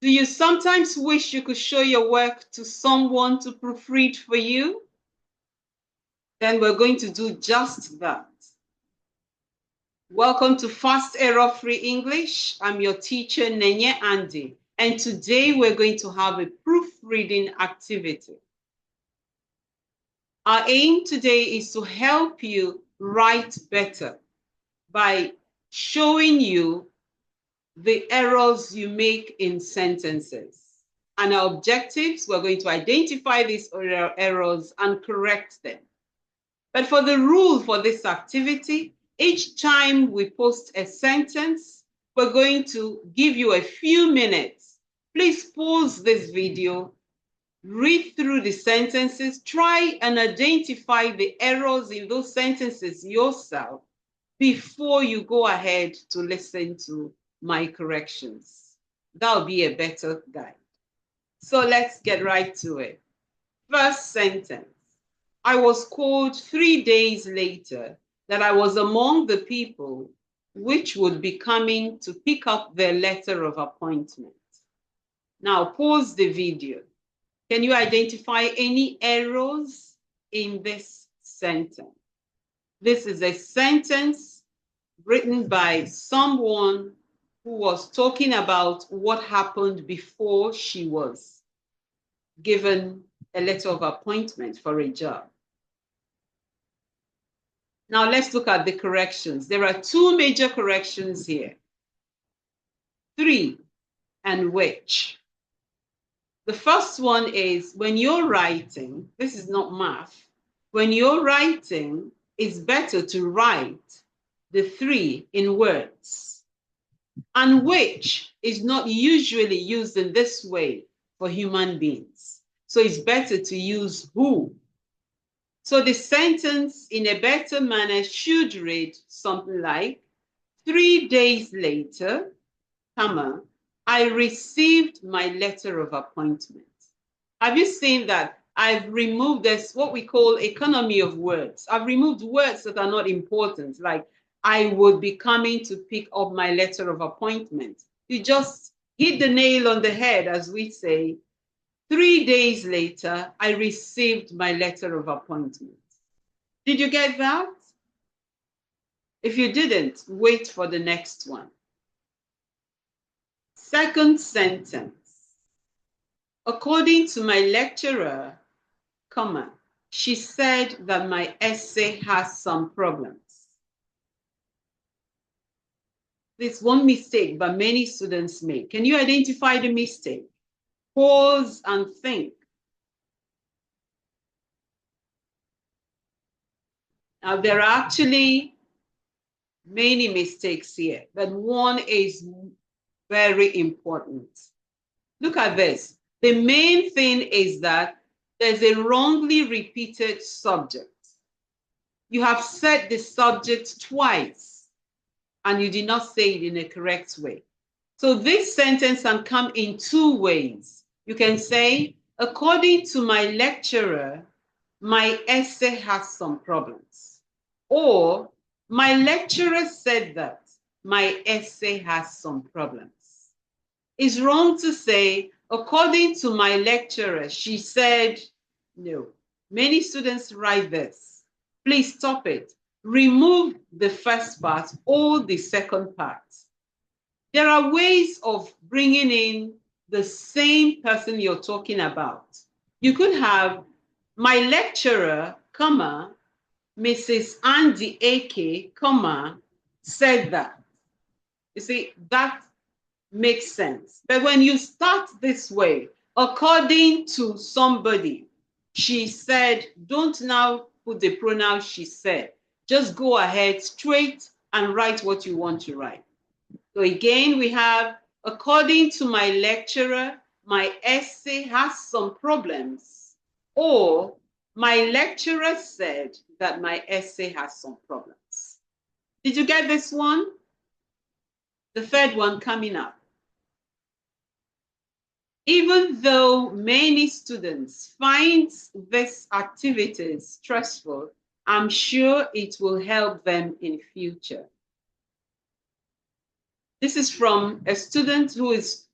Do you sometimes wish you could show your work to someone to proofread for you? Then we're going to do just that. Welcome to Fast Error Free English. I'm your teacher, Nenye Andy, and today we're going to have a proofreading activity. Our aim today is to help you write better by showing you the errors you make in sentences. And our objectives, we're going to identify these errors and correct them. But for the rule for this activity, each time we post a sentence, we're going to give you a few minutes. Please pause this video, read through the sentences, try and identify the errors in those sentences yourself before you go ahead to listen to my corrections. That'll be a better guide. So let's get right to it. First sentence. I was called 3 days later that I was among the people which would be coming to pick up their letter of appointment. Now pause the video. Can you identify any errors in this sentence? This is a sentence written by someone who was talking about what happened before she was given a letter of appointment for a job. Now let's look at the corrections. There are two major corrections here. 3 and which. The first one is when you're writing, this is not math, when you're writing, it's better to write the 3 in words. And which is not usually used in this way for human beings. So it's better to use who. So the sentence in a better manner should read something like, 3 days later, comma, I received my letter of appointment. Have you seen that? I've removed this, what we call economy of words. I've removed words that are not important, like I would be coming to pick up my letter of appointment. You just hit the nail on the head, as we say. 3 days later, I received my letter of appointment. Did you get that? If you didn't, wait for the next one. Second sentence. According to my lecturer, comma, she said that my essay has some problems. This one mistake that many students make. Can you identify the mistake? Pause and think. Now, there are actually many mistakes here, but one is very important. Look at this. The main thing is that there's a wrongly repeated subject. You have said the subject twice, and you did not say it in a correct way. So this sentence can come in 2 ways. You can say, according to my lecturer, my essay has some problems. Or, my lecturer said that my essay has some problems. It's wrong to say, according to my lecturer, she said, no. Many students write this. Please stop it. Remove the first part or the second part. There are ways of bringing in the same person you're talking about. You could have my lecturer, comma, Mrs. Andy AK, comma, said that. You see, that makes sense. But when you start this way, according to somebody, she said, don't now put the pronoun she said. Just go ahead straight and write what you want to write. So again, we have, according to my lecturer, my essay has some problems. Or, my lecturer said that my essay has some problems. Did you get this one? The third one coming up. Even though many students find this activity stressful, I'm sure it will help them in future. This is from a student who is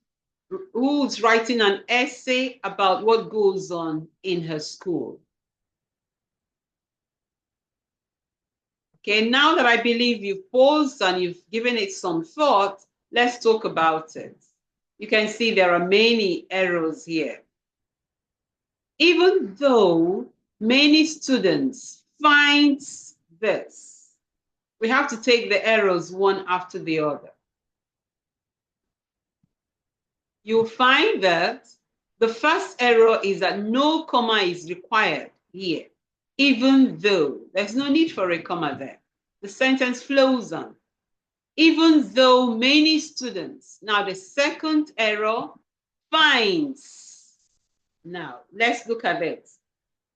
who's writing an essay about what goes on in her school. Okay, now that I believe you've paused and you've given it some thought, let's talk about it. You can see there are many errors here. Even though many students find this, we have to take the errors one after the other. You'll find that the first error is that no comma is required here, even though there's no need for a comma there. The sentence flows on. Even though many students. Now the second error, finds. Now let's look at it.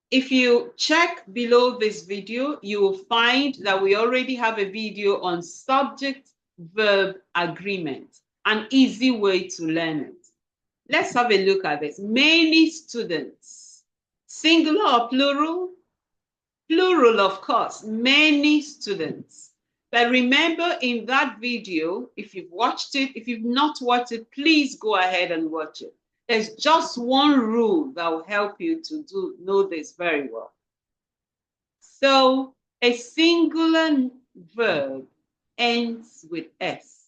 If you check below this video, you will find that we already have a video on subject-verb agreement, an easy way to learn it. Let's have a look at this. Many students. Singular or plural? Plural, of course. Many students. But remember in that video, if you've watched it, if you've not watched it, please go ahead and watch it. There's just one rule that will help you to know this very well. So a singular verb ends with S.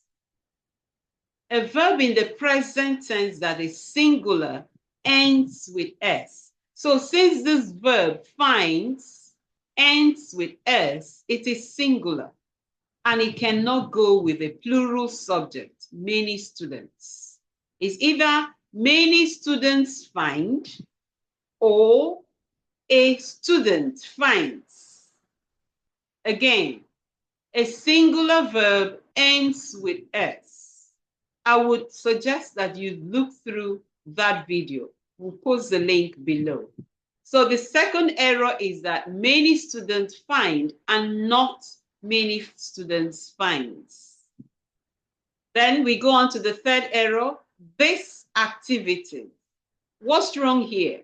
A verb in the present tense that is singular ends with S. So since this verb finds ends with S, it is singular and it cannot go with a plural subject, many students. It's either many students find or a student finds. Again, a singular verb ends with S. I would suggest that you look through that video. We'll post the link below. So the second error is that many students find and not many students finds. Then we go on to the third error, this activity. What's wrong here?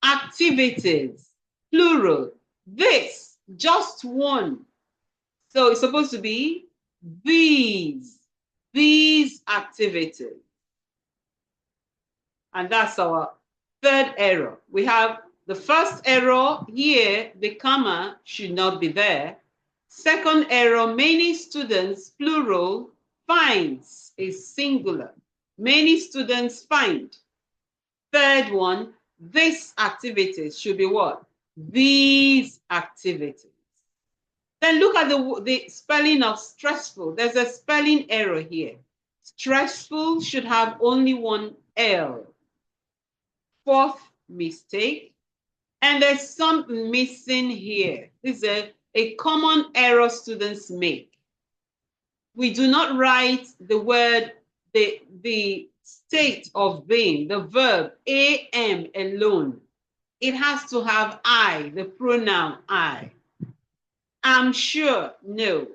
Activities, plural. This, just one. So it's supposed to be these activities. And that's our third error. We have the first error here, the comma should not be there. Second error, many students, plural, finds is singular. Many students find. Third one, this activities should be what? These activities. Then look at the spelling of stressful. There's a spelling error here. Stressful should have only one L. Fourth mistake. And there's something missing here. This is a common error students make. We do not write the word, the state of being, the verb am alone. It has to have I, the pronoun I. I'm sure, no.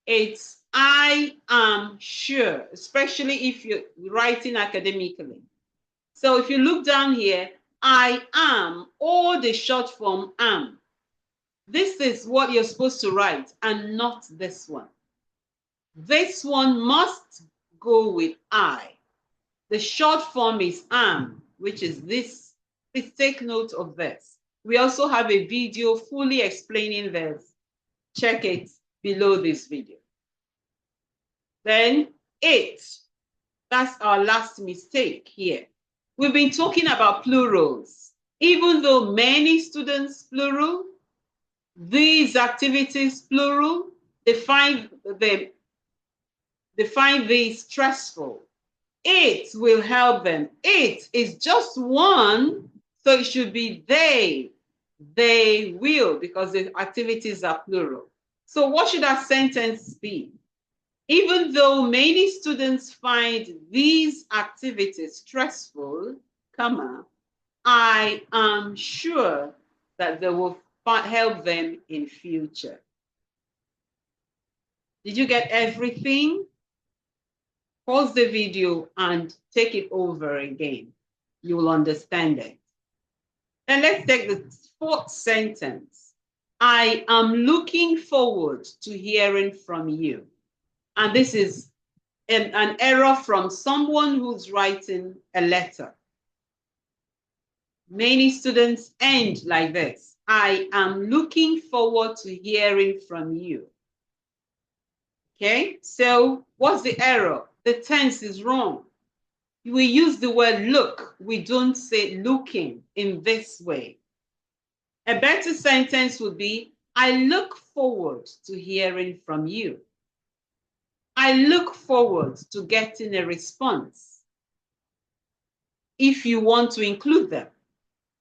It's I am sure, especially if you're writing academically. So if you look down here, I am, or the short form am. This is what you're supposed to write and not this one. This one must go with I. The short form is am, which is this. Please take note of this. We also have a video fully explaining this. Check it below this video. Then 8. That's our last mistake here. We've been talking about plurals. Even though many students, plural, these activities, plural, they find this stressful. It will help them. It is just one, so it should be they. They will, because the activities are plural. So what should our sentence be? Even though many students find these activities stressful, comma, I am sure that they will help them in future. Did you get everything? Pause the video and take it over again. You will understand it. Then let's take the fourth sentence. I am looking forward to hearing from you. And this is an error from someone who's writing a letter. Many students end like this. I am looking forward to hearing from you. Okay, so what's the error? The tense is wrong. We use the word look. We don't say looking in this way. A better sentence would be, I look forward to hearing from you. I look forward to getting a response. If you want to include them.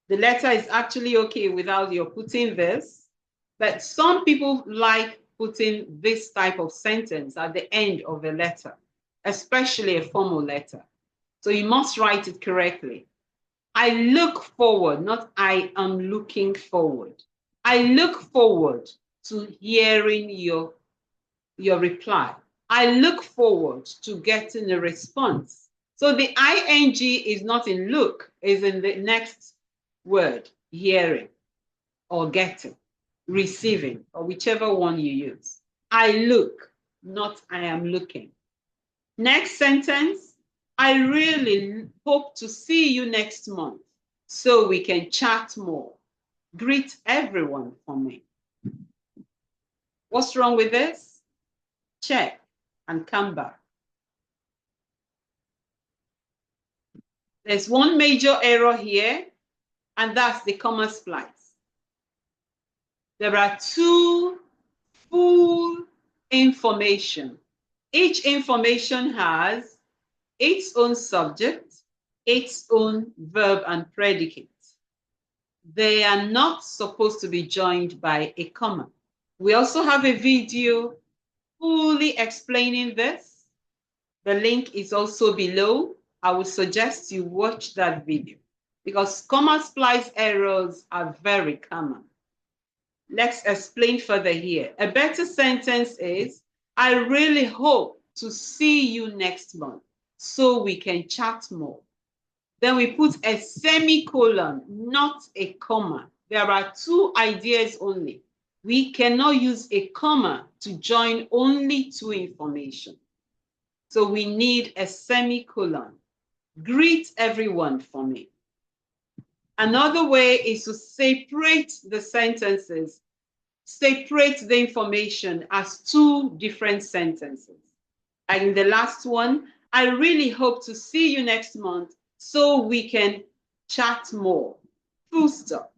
The letter is actually okay without your putting this, but some people like putting this type of sentence at the end of a letter, especially a formal letter. So you must write it correctly. I look forward, not I am looking forward. I look forward to hearing your reply. I look forward to getting a response. So the ing is not in look, is in the next word, hearing or getting, receiving, or whichever one you use. I look, not I am looking. Next sentence, I really hope to see you next month so we can chat more. Greet everyone for me. What's wrong with this? Check and come back. There's one major error here, and that's the comma splice. There are two full information. Each information has its own subject, its own verb and predicate. They are not supposed to be joined by a comma. We also have a video fully explaining this. The link is also below. I would suggest you watch that video because comma splice errors are very common. Let's explain further here. A better sentence is, I really hope to see you next month so we can chat more. Then we put a semicolon, not a comma. There are two ideas only. We cannot use a comma to join only two information. So we need a semicolon. Greet everyone for me. Another way is to separate the sentences, separate the information as two different sentences. And in the last one, I really hope to see you next month so we can chat more. Full stop.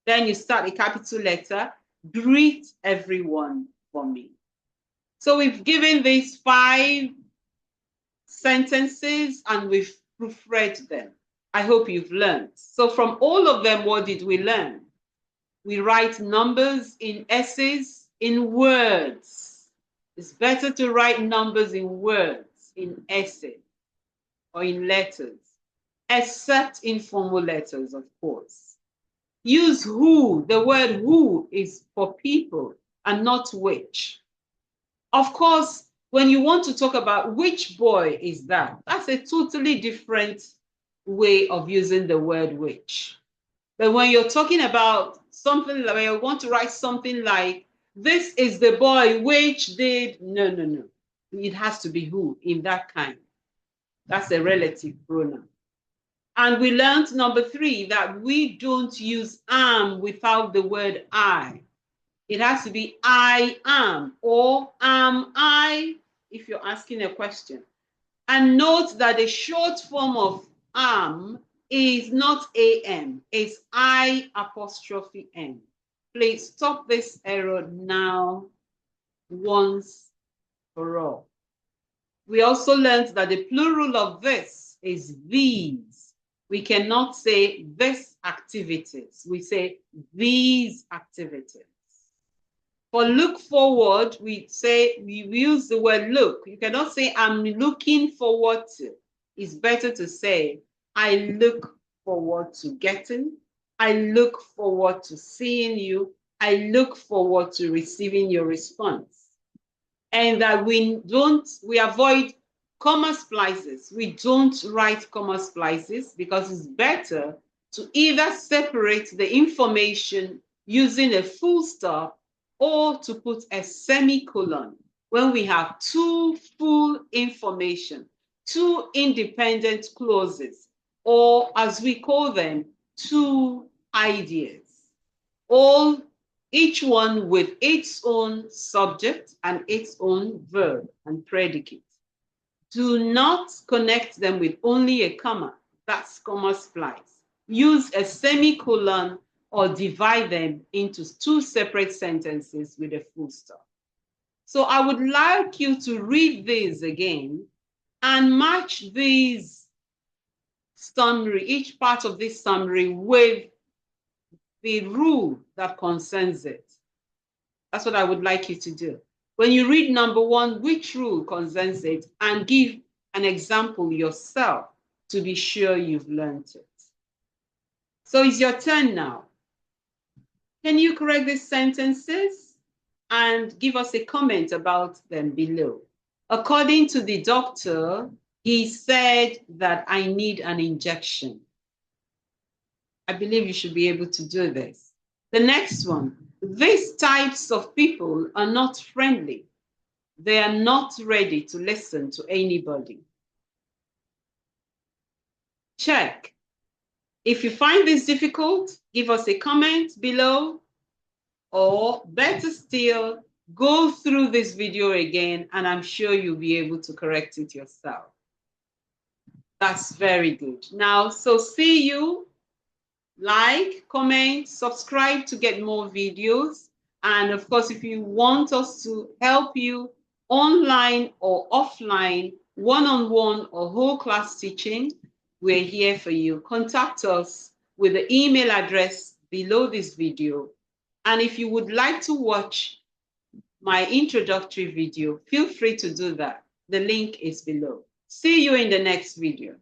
Then you start a capital letter, greet everyone for me. So we've given these 5 sentences and we've proofread them. I hope you've learned. So from all of them, what did we learn? We write numbers in essays, in words. It's better to write numbers in words, in essays, or in letters, except informal letters, of course. Use who. The word who is for people and not which. Of course, when you want to talk about which boy is that, that's a totally different way of using the word which. But when you're talking about something like, you want to write something like, this is the boy which did, no. It has to be who in that kind. That's a relative pronoun. And we learned number 3, that we don't use am without the word I. It has to be I am or am I if you're asking a question. And note that the short form of am is not am, it's I apostrophe N. Please stop this error now, once for all. We also learned that the plural of this is these. We cannot say this activities. We say these activities. For look forward, we use the word look. You cannot say I'm looking forward to. It's better to say I look forward to getting. I look forward to seeing you. I look forward to receiving your response. And that we avoid comma splices. We don't write comma splices because it's better to either separate the information using a full stop or to put a semicolon when we have two full information, two independent clauses, or as we call them, two ideas, all each one with its own subject and its own verb and predicate. Do not connect them with only a comma. That's comma splice. Use a semicolon or divide them into two separate sentences with a full stop. So I would like you to read this again and match these summary, each part of this summary with the rule that concerns it. That's what I would like you to do. When you read number one, which rule concerns it, and give an example yourself to be sure you've learned it. So it's your turn now. Can you correct these sentences and give us a comment about them below? According to the doctor, he said that I need an injection. I believe you should be able to do this. The next one, these types of people are not friendly. They are not ready to listen to anybody. Check. If you find this difficult, give us a comment below, or better still, go through this video again and I'm sure you'll be able to correct it yourself. That's very good. Now, so see you. Like, comment, subscribe to get more videos. And of course, if you want us to help you online or offline, one-on-one or whole class teaching, we're here for you. Contact us with the email address below this video. And if you would like to watch my introductory video, feel free to do that. The link is below. See you in the next video.